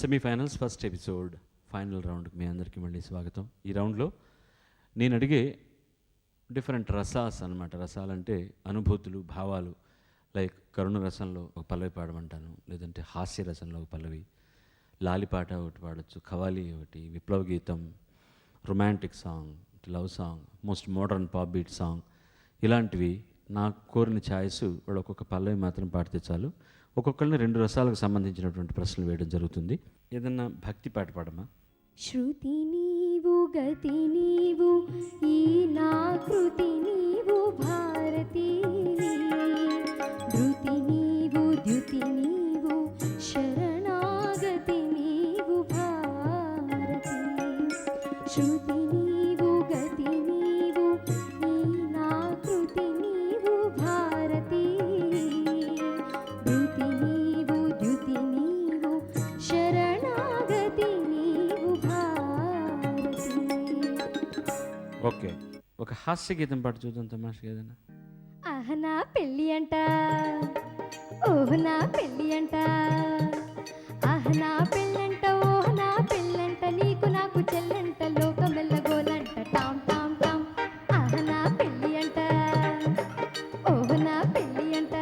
Semifinals first episode final రౌండ్కి మీ అందరికీ మళ్ళీ స్వాగతం. ఈ రౌండ్లో నేను అడిగే డిఫరెంట్ రసాస్ అనమాట. రసాలంటే అనుభూతులు, భావాలు. లైక్ కరుణ రసంలో ఒక పల్లవి పాడమంటాను, లేదంటే హాస్య రసంలో ఒక పల్లవి, లాలిపాట ఒకటి పాడొచ్చు, ఖవాలి ఒకటి, విప్లవ గీతం, romantic song, love song, most modern pop beat song, ఇలాంటివి నాకు కోరిన ఛాయిస్. వాడు ఒక్కొక్క పల్లవి మాత్రం పాడితే చాలు. ఒక్కొక్కరిని 2 రసాలకు సంబంధించినటువంటి ప్రశ్నలు వేయడం జరుగుతుంది. ఏదన్నా భక్తి పాట పాడమా? శృతి నీవు గతి నీవు ఈ నా కృతి నీవు భారతీ, ధృతి నీవు ద్యుతి నీవు శరణాగతి నీవు భారతీ. శృతి నీవు గతి నీవు ఈ నా కృతి నీవు భారతీ, ధృతి నీవు ద్యుతి నీవు శరణాగతి నీవు భారతీ. ఓకే, ఒక హాస్య గీతం పాట చూద్దాం, తమాషగా ఏదైనా. ఆహనా పెళ్ళి అంట, ఓహనా పెళ్ళి అంట, ఆహనా పెళ్ళంట, ఓహనా పెళ్ళంట, నీకు నాకు చెల్లంట, లోకమెల్లగోలంట, టామ్ టామ్ టామ్. ఆహనా పెళ్ళి అంట, ఓహనా పెళ్ళి అంట,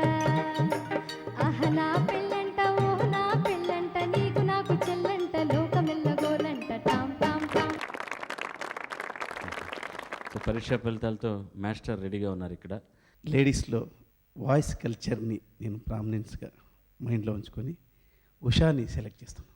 ఆహనా పెళ్ళంట, ఓహనా పెళ్ళంట, నీకు నాకు చెల్లంట, లోకమెల్లగోలంట, టామ్ టామ్ టామ్. సో పరీక్షా ఫలితాలతో మాస్టర్ రెడీగా ఉన్నారు ఇక్కడ. లేడీస్లో వాయిస్ కల్చర్ని నేను ప్రామినెన్స్గా మైండ్లో ఉంచుకొని ఉషాని సెలెక్ట్ చేస్తాను.